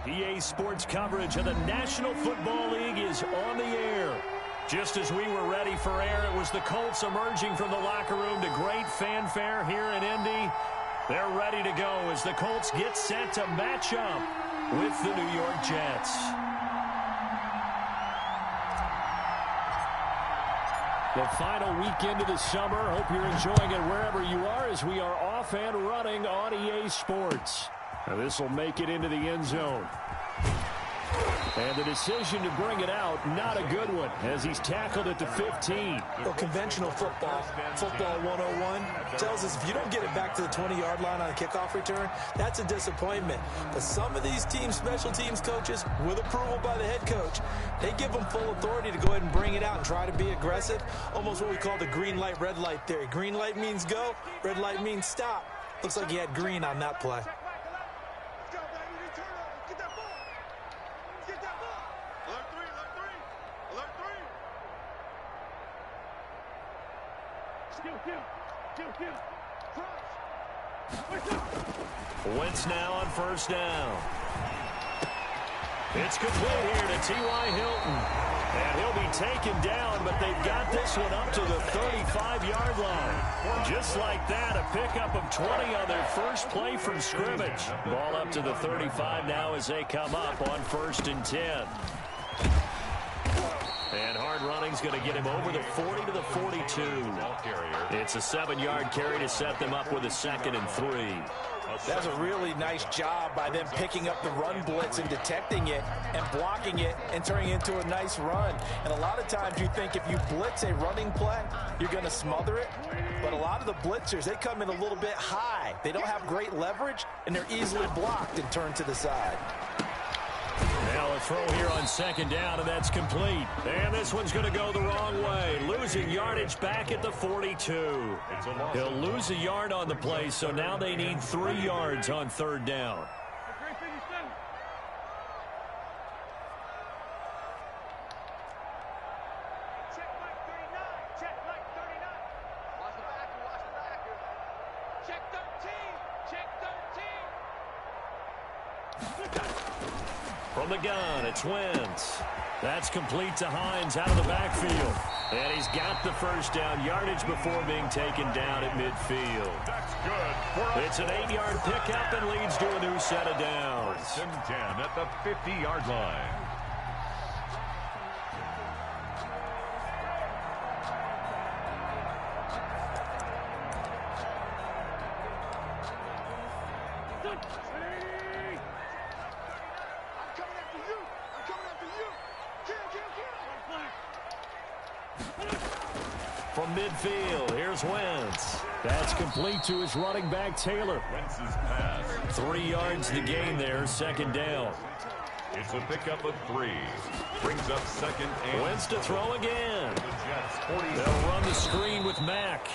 EA Sports coverage of the National Football League is on the air. Just as we were ready for air, it was the Colts emerging from the locker room to great fanfare here in Indy. They're ready to go as the Colts get set to match up with the New York Jets. The final weekend of the summer. Hope you're enjoying it wherever you are as we are off and running on EA Sports. Now this will make it into the end zone. And the decision to bring it out, not a good one, as he's tackled at the 15. Well, conventional football 101, tells us if you don't get it back to the 20-yard line on a kickoff return, that's a disappointment. But some of these teams, special teams coaches, with approval by the head coach, they give them full authority to go ahead and bring it out and try to be aggressive, almost what we call the green light, red light theory. Green light means go, red light means stop. Looks like he had green on that play. Wentz now on first down. It's complete here to T.Y. Hilton. And he'll be taken down, but they've got this one up to the 35-yard line. Just like that, a pickup of 20 on their first play from scrimmage. Ball up to the 35 now as they come up on 1st and 10. And hard running's going to get him over the 40 to the 42. It's a 7-yard carry to set them up with a 2nd and 3. That's a really nice job by them picking up the run blitz and detecting it and blocking it and turning it into a nice run. And a lot of times you think if you blitz a running play, you're going to smother it. But a lot of the blitzers, they come in a little bit high. They don't have great leverage, and they're easily blocked and turned to the side. Now a throw here on 2nd down, and that's complete. And this one's going to go the wrong way. Losing yardage back at the 42. He'll lose a yard on the play, so now they need 3 yards on 3rd down. From the gun, it's Wentz. That's complete to Hines out of the backfield. And he's got the first down yardage before being taken down at midfield. That's good. It's an 8-yard pickup and leads to a new set of downs. 1st and 10 at the 50-yard line. From midfield, here's Wentz. That's complete to his running back, Taylor. Wentz's pass. 3 yards the gain there, 2nd down. It's a pickup of 3. Brings up 2nd and... Wentz to throw again. They'll run the screen with Mack.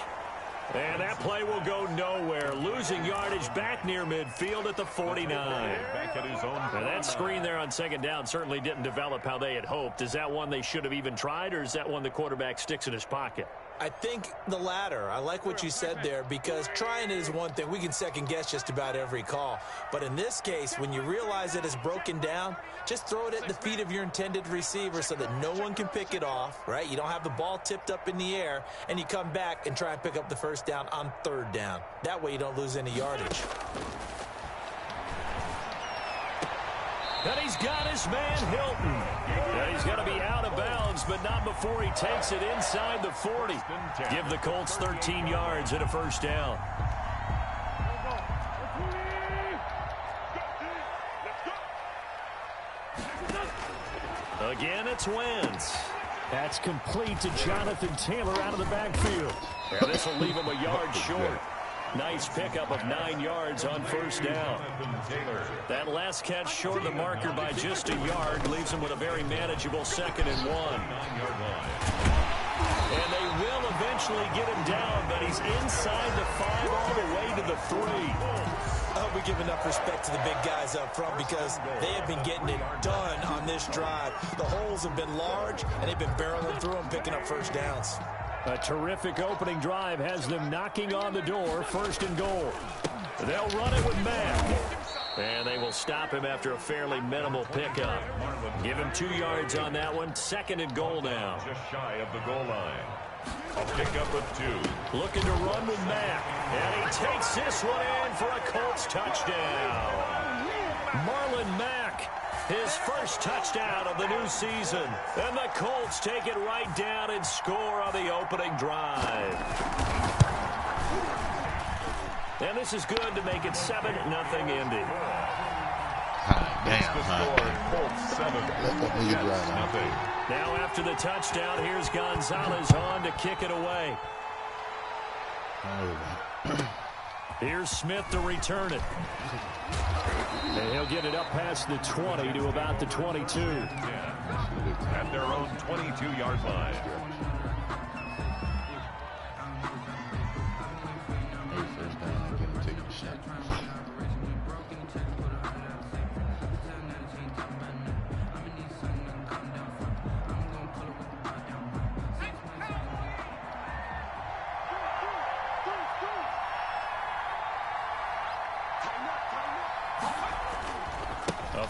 And that play will go nowhere. Losing yardage back near midfield at the 49. Back at his own. Now that screen there on 2nd down certainly didn't develop how they had hoped. Is that one they should have even tried, or is that one the quarterback sticks in his pocket? I think the latter. I like what you said there, because trying it is one thing. We can second guess just about every call. But in this case, when you realize that it's broken down, just throw it at the feet of your intended receiver so that no one can pick it off, right? You don't have the ball tipped up in the air, and you come back and try and pick up the first down on 3rd down. That way you don't lose any yardage. And he's got his man, Hilton. And he's going to be out of bounds, but not before he takes it inside the 40. Give the Colts 13 yards and a first down. Again, it's Wentz. That's complete to Jonathan Taylor out of the backfield. And this will leave him a yard short. Nice pickup of 9 yards on first down. That last catch short of the marker by just a yard leaves him with a very manageable 2nd and 1. And they will eventually get him down, but he's inside the 5 all the way to the 3. I hope we give enough respect to the big guys up front, because they have been getting it done on this drive. The holes have been large, and they've been barreling through them, picking up first downs. A terrific opening drive has them knocking on the door, 1st and goal. They'll run it with Mack. And they will stop him after a fairly minimal pickup. Give him 2 yards on that one. 2nd and goal now. Just shy of the goal line. A pickup of 2. Looking to run with Mack. And he takes this one in for a Colts touchdown. Marlon Mack, his first touchdown of the new season. And the Colts take it right down and score on the opening drive. And this is good to make it 7-0 Indy. Colts 7. Now after the touchdown, here's Gonzalez on to kick it away. Here's Smith to return it. And he'll get it up past the 20 to about the 22. At their own 22-yard line.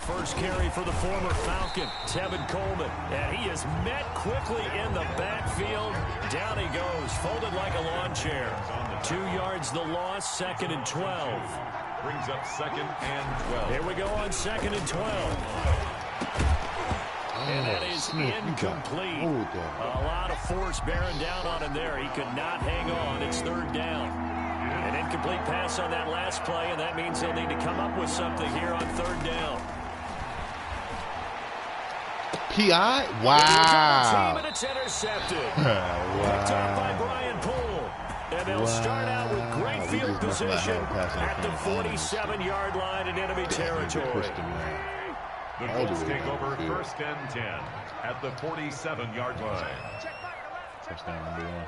First carry for the former Falcon, Tevin Coleman. And he is met quickly in the backfield. Down he goes, folded like a lawn chair. 2 yards the loss, 2nd and 12. Brings up 2nd and 12. Here we go on 2nd and 12. And that is incomplete. A lot of force bearing down on him there. He could not hang on. It's 3rd down. An incomplete pass on that last play, and that means they'll need to come up with something here on 3rd down. PI? Wow. And it's intercepted. Picked up by Brian Poole. And they'll start out with great field position at the 47-yard line in enemy territory. The Colts take over 1st and 10 at the 47-yard line. Touchdown number 1.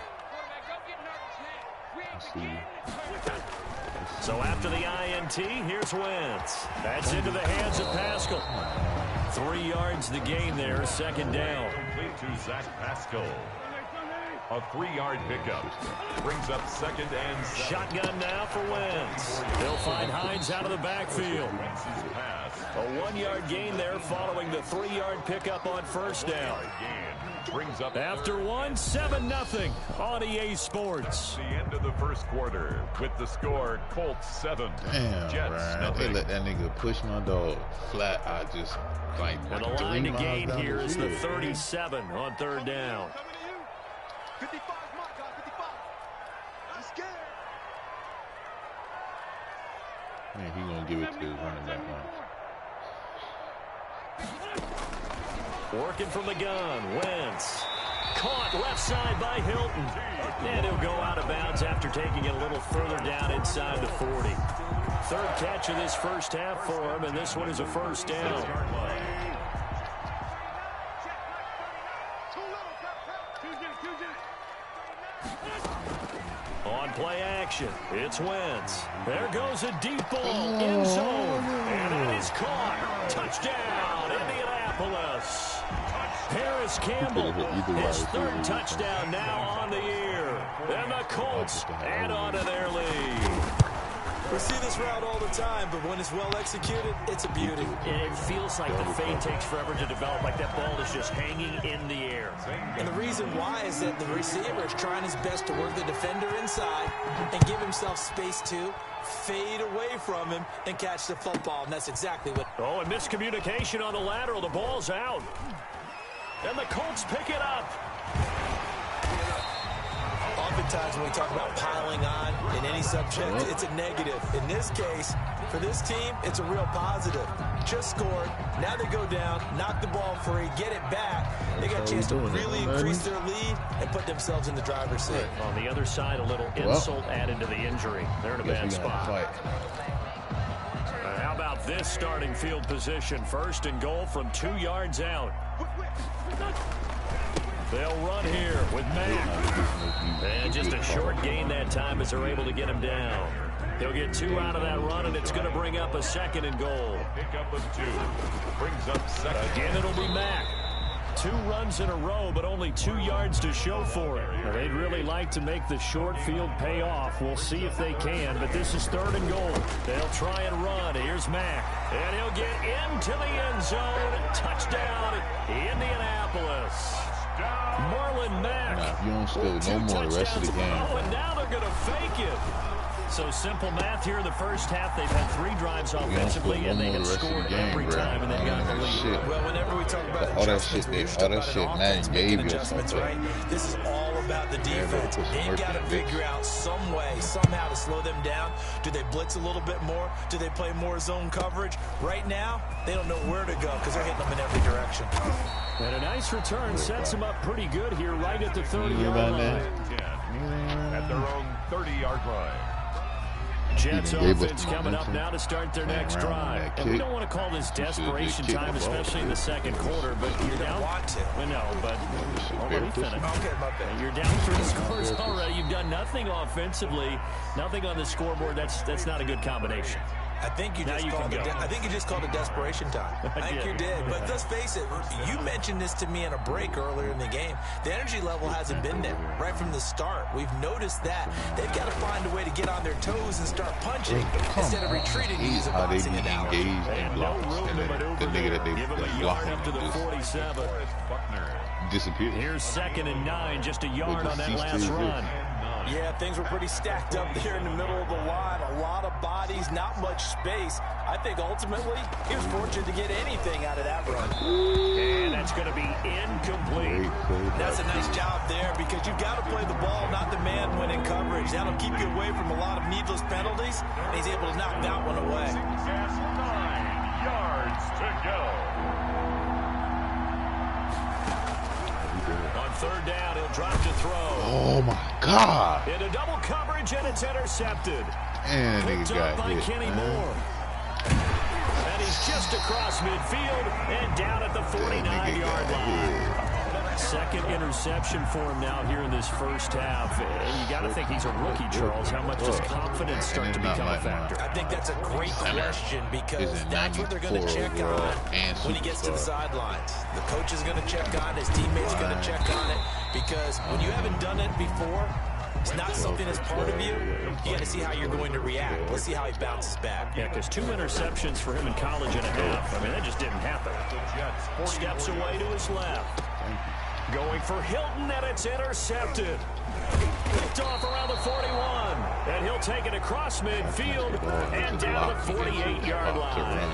So after the INT, here's Wentz. That's into the hands of Pascal. 3 yards the gain there, 2nd down. Complete to Zach Pascal. A 3-yard pickup. Brings up 2nd and 7. Shotgun now for Wentz. They'll find Hines out of the backfield. A 1-yard gain there following the 3-yard pickup on 1st down. Brings up after 7-0 on EA Sports. The end of the 1st quarter with the score Colts 7. Damn, Jets Brian. nothing. They let that nigga push my dog flat. I just like and the line to gain here is the 37 on 3rd down. Man, he gonna give it to his running back now. Working from the gun, Wentz. Caught left side by Hilton. And he'll go out of bounds after taking it a little further down inside the 40. 3rd catch of this 1st half for him, and this one is a 1st down. On play action, it's Wentz. There goes a deep ball, end zone, and it is caught. Touchdown, Indianapolis. Harris Campbell, his 3rd touchdown now on the year. And the Colts add on to their lead. We see this route all the time, but when it's well executed, it's a beauty. It feels like the fade takes forever to develop, like that ball is just hanging in the air. And the reason why is that the receiver is trying his best to work the defender inside and give himself space to fade away from him and catch the football, and that's exactly what... Oh, and miscommunication on the lateral. The ball's out. And the Colts pick it up. Oftentimes when we talk about piling on in any subject, it's a negative. In this case, for this team, it's a real positive. Just scored. Now they go down, knock the ball free, get it back. They got a chance to really increase their lead and put themselves in the driver's seat. On the other side, a little insult added to the injury. They're in a bad spot. How about this starting field position? 1st and goal from 2 yards out. They'll run here with Mack. And just a short gain that time as they're able to get him down. He'll get 2 out of that run, and it's going to bring up a 2nd and goal. Pick up of 2. Brings up 2nd. Again, it'll be Mack. 2 runs in a row, but only 2 yards to show for it. Now, they'd really like to make the short field pay off. We'll see if they can, but this is 3rd and goal. They'll try and run. Here's Mack, and he'll get into the end zone. Touchdown, Indianapolis. Marlon Mack. Nah, you don't score no more the rest of the game. Oh, and now they're going to fake it. So simple math here in the first half. They've had 3 drives offensively, and they have scored every time, and they've got the lead. Well, whenever we talk about all that adjustments, shit, all that shit, man, gave you adjustments, right? This is all about the defense. They've got to figure out some way, somehow to slow them down. Do they blitz a little bit more? Do they play more zone coverage? Right now, they don't know where to go because they're hitting them in every direction. And a nice return sets them up pretty good here right at the 30-yard line. At their own 30-yard line. Jets offense coming up now to start their next drive. And we don't want to call this desperation time, especially in the second quarter, but you're down. I know, but let me finish. You're down 3 scores already. You've done nothing offensively, nothing on the scoreboard. That's not a good combination. I think you just called it desperation time. I think you did. But let's face it, you mentioned this to me in a break earlier in the game. The energy level hasn't been there right from the start. We've noticed that. They've got to find a way to get on their toes and start punching instead of retreating to use a boxing analogy. And blocks. And the nigga that they block him to the 47. Disappeared. Here's 2nd and 9, just a yard on that last run. Yeah, things were pretty stacked up there in the middle of the line. A lot of bodies, not much space. I think ultimately he was fortunate to get anything out of that run. And that's going to be incomplete. That's a nice job there because you've got to play the ball, not the man when in coverage. That'll keep you away from a lot of needless penalties. And he's able to knock that one away. 9 yards to go. On 3rd down, he'll drop to throw. Oh, my God. Into double coverage, and it's intercepted. And Picked up by Kenny Moore. And he's just across midfield and down at the 49-yard line. 2nd interception for him now here in this first half. And you got to think he's a rookie, Charles. How much does confidence start to become a factor? I think that's a great question because that's what they're going to check on when he gets to the sidelines. The coach is going to check on it. His teammates are going to check on it because when you haven't done it before, it's not something that's part of you. You got to see how you're going to react. Let's see how he bounces back. Yeah, because 2 interceptions for him in college and a half. I mean, that just didn't happen. Steps away to his left. Going for Hilton, and it's intercepted. Picked off around the 41. And he'll take it across midfield and down the 48-yard line.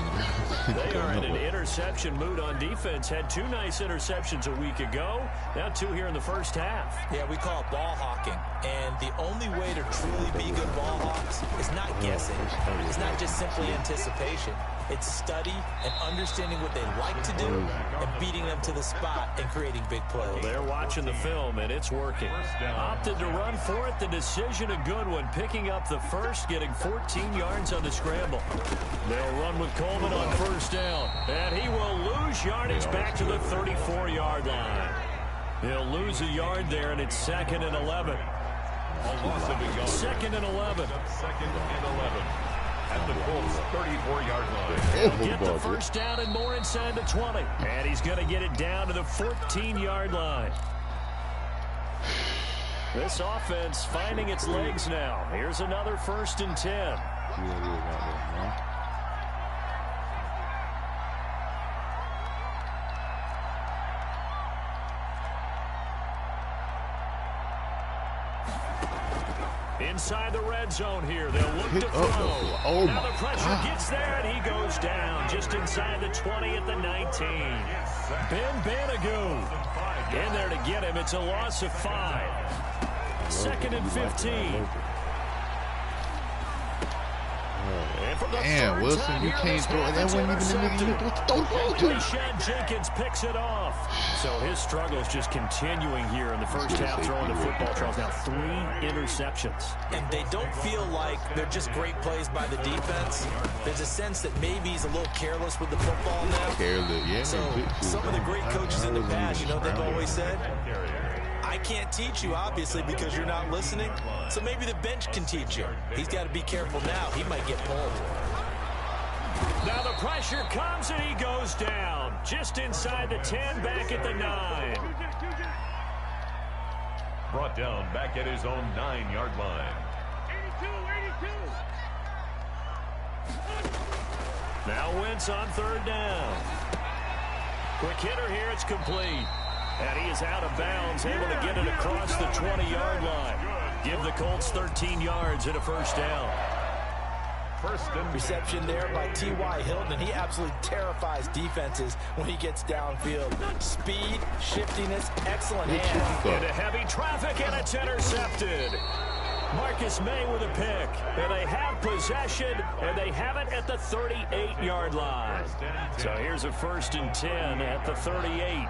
They are in an interception mood on defense. Had 2 nice interceptions a week ago. Now 2 here in the first half. Yeah, we call it ball hawking. And the only way to truly be good ball hawks is not guessing. It's not just simply anticipation. It's study and understanding what they like to do and beating them to the spot and creating big plays. Well, they're watching the film, and it's working. Opted to run for it. The decision a good one. Picking up the first, getting 14 yards on the scramble. They'll run with Coleman on 1st down. And he will lose yardage back to the 34-yard line. He'll lose a yard there, and it's 2nd and 11. 2nd and 11. 2nd and 11. At the Colts 34-yard line. Get the first down and more inside the 20. And he's going to get it down to the 14-yard line. This offense finding its legs now. Here's another 1st and 10. Inside the red zone here. They'll look to throw. Now the pressure gets there, and he goes down just inside the 20 at the 19. Ben Banagoo in there to get him. It's a loss of 5. 2nd and 15. Damn, Wilson, you can't throw it. That wasn't even the nigga you throw to. Rashad Jenkins picks it off. So his struggles just continuing here in the first half, throwing the football. Charles, now 3 interceptions. And they don't feel like they're just great plays by the defense. There's a sense that maybe he's a little careless with the football now. Careless, yeah. So some of the great coaches in the past, you know, they've always said, I can't teach you, obviously, because you're not listening. So maybe the bench can teach you. He's got to be careful now. He might get pulled. Now the pressure comes and he goes down. Just inside the 10, back at the 9. Brought down back at his own 9-yard line. 82. Now Wentz on 3rd down. Quick hitter here, it's complete. And he is out of bounds, able to get it across the 20-yard line. Give the Colts 13 yards and a first down. Reception there by T.Y. Hilton, and he absolutely terrifies defenses when he gets downfield. Speed, shiftiness, excellent hands. Into heavy traffic, and it's intercepted. Marcus May with a pick. And they have possession, and they have it at the 38-yard line. So here's a 1st and 10 at the 38.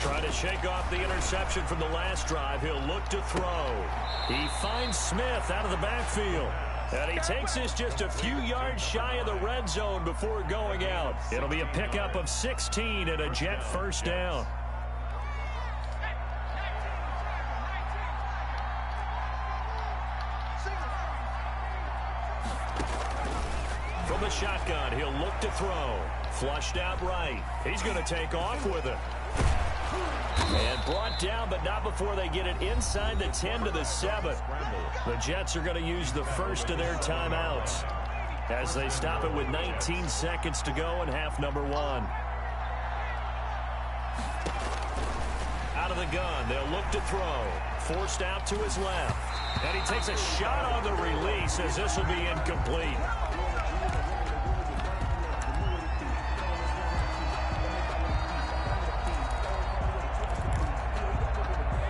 Trying to shake off the interception from the last drive. He'll look to throw. He finds Smith out of the backfield. And he takes this just a few yards shy of the red zone before going out. It'll be a pickup of 16 and a Jet first down. From the shotgun, he'll look to throw. Flushed out right. He's going to take off with it. And brought down, but not before they get it inside the 10 to the 7. The Jets are going to use the first of their timeouts as they stop it with 19 seconds to go in half number 1. Out of the gun, they'll look to throw. Forced out to his left. And he takes a shot on the release as this will be incomplete.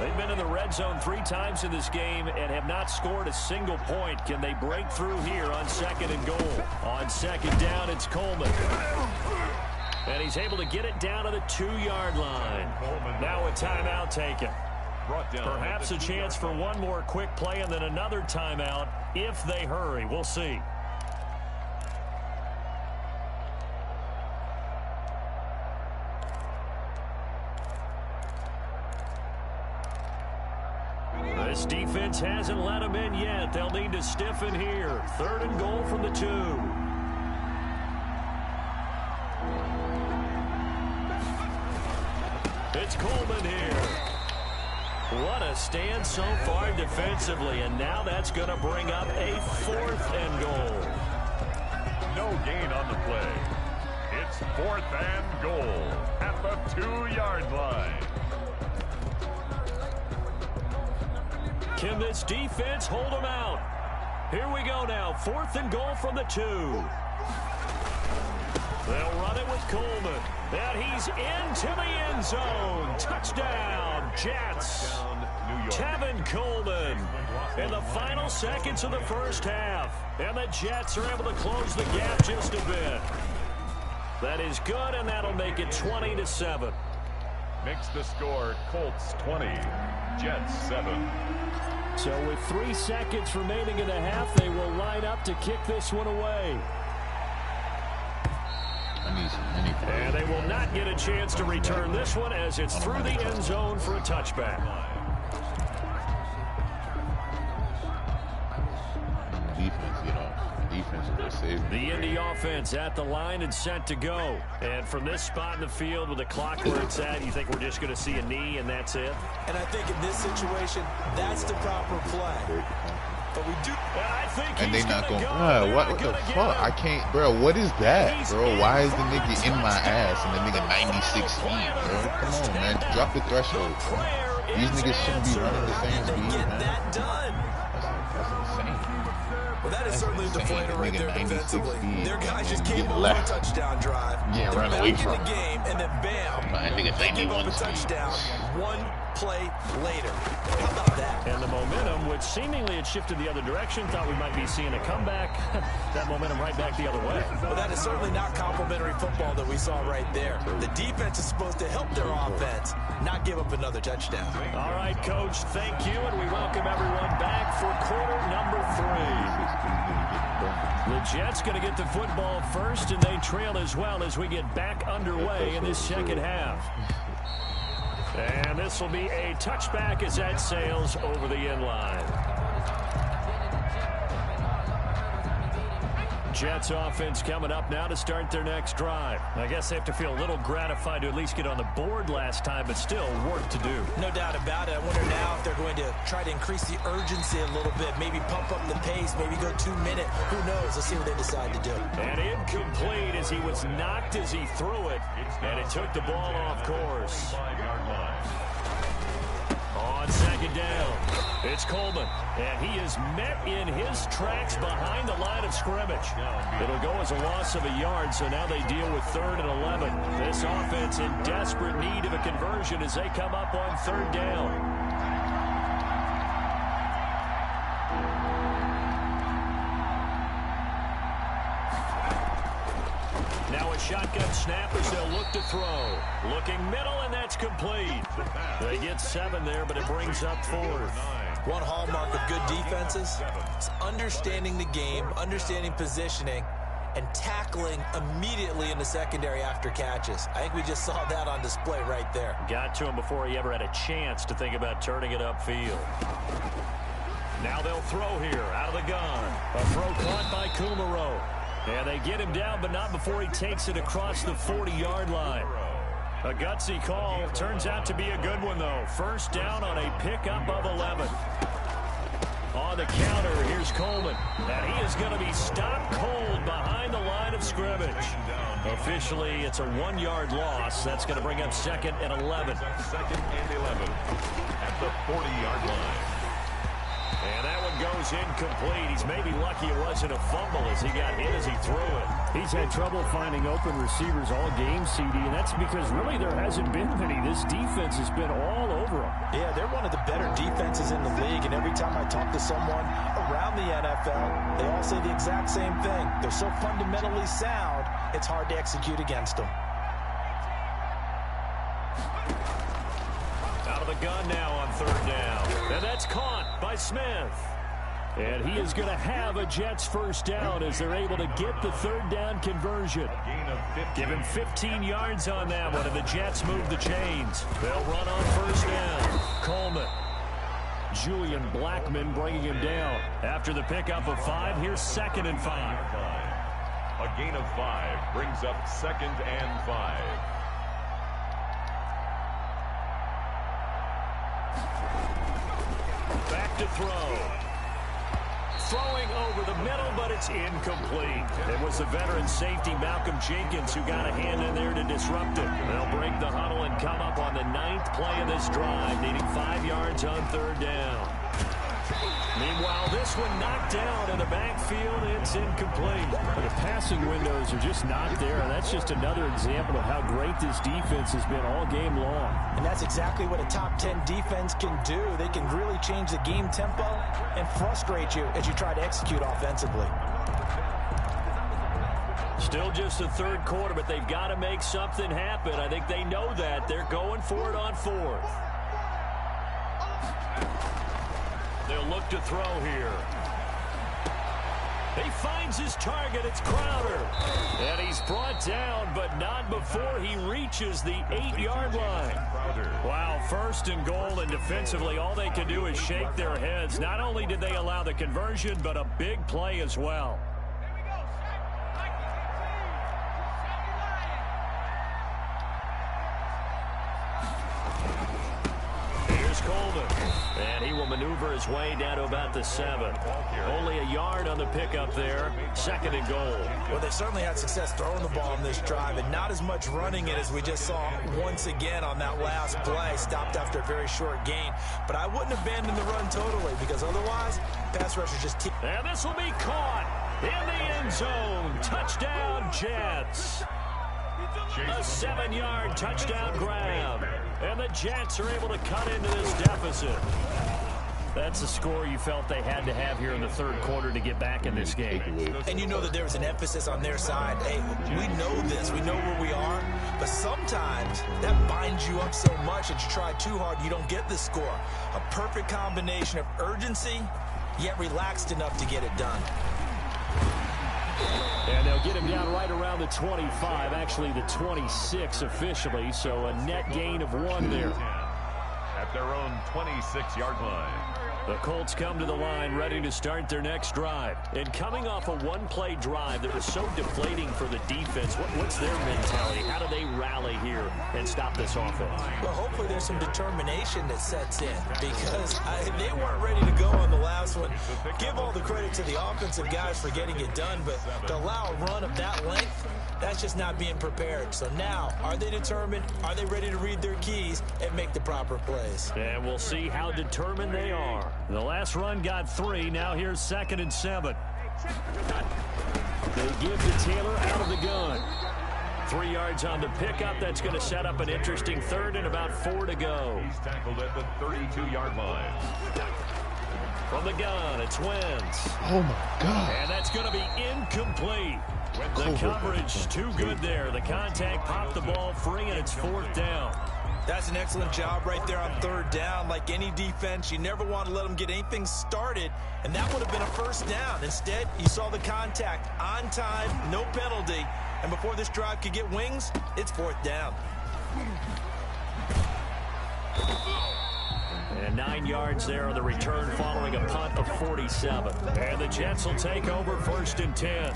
They've been in the red zone 3 times in this game and have not scored a single point. Can they break through here on 2nd and goal? On 2nd down, it's Coleman. And he's able to get it down to the 2-yard line. Now a timeout taken. Perhaps a chance for one more quick play and then another timeout if they hurry. We'll see. This defense hasn't let them in yet. They'll need to stiffen here. 3rd and goal from the 2. It's Coleman here. What a stand so far defensively, and now that's going to bring up a 4th and goal. No gain on the play. It's 4th and goal at the 2-yard line. Can this defense hold them out? Here we go now. 4th and goal from the 2. They'll run it with Coleman. And he's into the end zone. Touchdown, Jets. Tevin Coleman in the final seconds of the first half. And the Jets are able to close the gap just a bit. That is good, and that'll make it 20-7. Makes the score Colts 20, Jets 7. So with 3 seconds remaining in the half, they will line up to kick this one away. And they will not get a chance to return this one as it's through the end zone for a touchback. The Indy offense at the line and set to go. And from this spot in the field with the clock where it's at, you think we're just going to see a knee and that's it? And I think in this situation, that's the proper play. But we do. And they not going, bro, what the fuck? I can't, bro, what is that, bro? Why is the nigga in my ass and the nigga 96 feet, bro? Come on, man. Drop the threshold. These niggas shouldn't be running the same speed, man. That's insane. Well, that is certainly a deflator right there defensively. Their guys just came over a touchdown drive. Yeah, run away from the game, and then bam, they give up a touchdown. One play later. How about that? And the momentum, which seemingly had shifted the other direction, thought we might be seeing a comeback. That momentum right back the other way. Well, that is certainly not complimentary football that we saw right there. The defense is supposed to help their offense, not give up another touchdown. All right, Coach, thank you, and we welcome everyone back for quarter number 3. The Jets going to get the football first, and they trail as well as we get back underway in this second half. And this will be a touchback as that sails over the end line. Jets offense coming up now to start their next drive. I guess they have to feel a little gratified to at least get on the board last time, but still work to do. No doubt about it. I wonder now if they're going to try to increase the urgency a little bit, maybe pump up the pace, maybe go 2 minute. Who knows? Let's see what they decide to do. And incomplete as he was knocked as he threw it, and it took the ball off course. On second down, it's Coleman, and he is met in his tracks behind the line of scrimmage. It'll go as a loss of a yard, so now they deal with 3rd and 11. This offense in desperate need of a conversion as they come up on 3rd down. Now a shotgun snap as they'll look to throw. Looking middle, and that's complete. They get 7 there, but it brings up 4th. One hallmark of good defenses is understanding the game, understanding positioning, and tackling immediately in the secondary after catches. I think we just saw that on display right there. Got to him before he ever had a chance to think about turning it upfield. Now they'll throw here out of the gun. A throw caught by Kumaro. And they get him down, but not before he takes it across the 40-yard line. A gutsy call. Turns out to be a good one, though. First down on a pickup of 11. On the counter, here's Coleman. And he is going to be stopped cold behind the line of scrimmage. Officially, it's a 1-yard loss. That's going to bring up 2nd and 11. 2nd and 11 at the 40-yard line. And that one goes incomplete. He's maybe lucky it wasn't a fumble as he got hit as he threw it. He's had trouble finding open receivers all game, CD, and that's because really there hasn't been many. This defense has been all over them. Yeah, they're one of the better defenses in the league, and every time I talk to someone around the NFL, they all say the exact same thing. They're so fundamentally sound, it's hard to execute against them. Out of the gun now on 3rd down. And that's caught by Smith. And he is going to have a Jets first down as they're able to get the 3rd down conversion. Give him 15 yards on that one, and the Jets move the chains. They'll run on 1st down. Coleman. Julian Blackman bringing him down. After the pickup of 5, here's 2nd and 5. A gain of 5 brings up 2nd and 5. Back to throw. Throwing over the middle, but it's incomplete. It was the veteran safety Malcolm Jenkins who got a hand in there to disrupt it. They'll break the huddle and come up on the 9th play of this drive, needing 5 yards on 3rd down. Meanwhile, this one knocked down in the backfield. It's incomplete. The passing windows are just not there. That's just another example of how great this defense has been all game long. And that's exactly what a top 10 defense can do. They can really change the game tempo and frustrate you as you try to execute offensively. Still just the 3rd quarter, but they've got to make something happen. I think they know that. They're going for it on 4th. They'll look to throw here. He finds his target. It's Crowder. And he's brought down, but not before he reaches the 8-yard line. Wow, 1st and goal, and defensively, all they can do is shake their heads. Not only did they allow the conversion, but a big play as well. Coleman, and he will maneuver his way down to about the 7. Only a yard on the pickup there. 2nd and goal. Well, they certainly had success throwing the ball on this drive, and not as much running it as we just saw once again on that last play. Stopped after a very short gain. But I wouldn't abandon the run totally, because otherwise, pass rushers just... And this will be caught in the end zone. Touchdown, Jets. A 7-yard touchdown grab. And the Jets are able to cut into this deficit. That's a score you felt they had to have here in the 3rd quarter to get back in this game. And you know that there was an emphasis on their side. Hey, we know this. We know where we are. But sometimes that binds you up so much that you try too hard, you don't get the score. A perfect combination of urgency, yet relaxed enough to get it done. And they'll get him down right around the 25, actually the 26 officially, so a net gain of 1 there. At their own 26-yard line. The Colts come to the line ready to start their next drive. And coming off a one-play drive that was so deflating for the defense, what's their mentality? How do they rally here and stop this offense? Well, hopefully there's some determination that sets in because they weren't ready to go on the last one. Give all the credit to the offensive guys for getting it done, but to allow a run of that length, that's just not being prepared. So now, are they determined? Are they ready to read their keys and make the proper plays? And we'll see how determined they are. The last run got 3. Now here's 2nd and 7. They give to Taylor out of the gun. 3 yards on the pickup. That's going to set up an interesting 3rd and about 4 to go. He's tackled at the 32-yard line. From the gun, it's Wentz. Oh, my God. And that's going to be incomplete. The coverage too good there. The contact popped the ball free, and it's 4th down. That's an excellent job right there on 3rd down. Like any defense, you never want to let them get anything started, and that would have been a 1st down. Instead, you saw the contact on time, no penalty, and before this drive could get wings, it's 4th down. And 9 yards there on the return following a punt of 47. And the Jets will take over 1st and 10.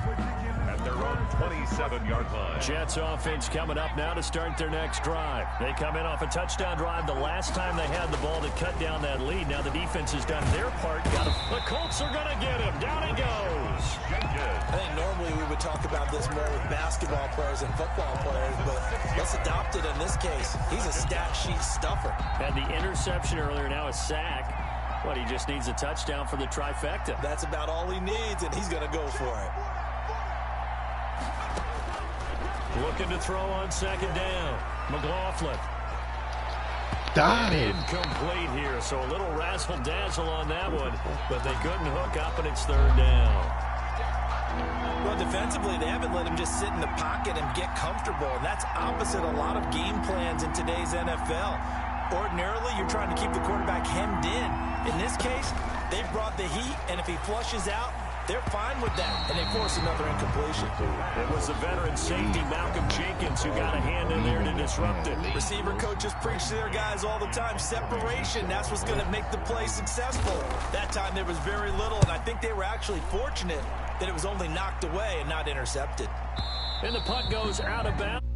At their own 27-yard line. Jets offense coming up now to start their next drive. They come in off a touchdown drive the last time they had the ball to cut down that lead. Now the defense has done their part. The Colts are going to get him. Down he goes. I think normally we would talk about this more with basketball players and football players, but let's adopt it in this case. He's a stat sheet stuffer. Had the interception earlier, now a sack. What, he just needs a touchdown for the trifecta. That's about all he needs, and he's going to go for it. Looking to throw on 2nd down. McLaughlin. Incomplete here, so a little razzle-dazzle on that one, but they couldn't hook up, and it's 3rd down. Well, defensively, they haven't let him just sit in the pocket and get comfortable, and that's opposite a lot of game plans in today's NFL. Ordinarily, you're trying to keep the quarterback hemmed in. In this case, they brought the heat, and if he flushes out, they're fine with that, and they force another incompletion. It was the veteran safety, Malcolm Jenkins, who got a hand in there to disrupt it. Receiver coaches preach to their guys all the time. Separation, that's what's going to make the play successful. That time there was very little, and I think they were actually fortunate that it was only knocked away and not intercepted. And the punt goes out of bounds.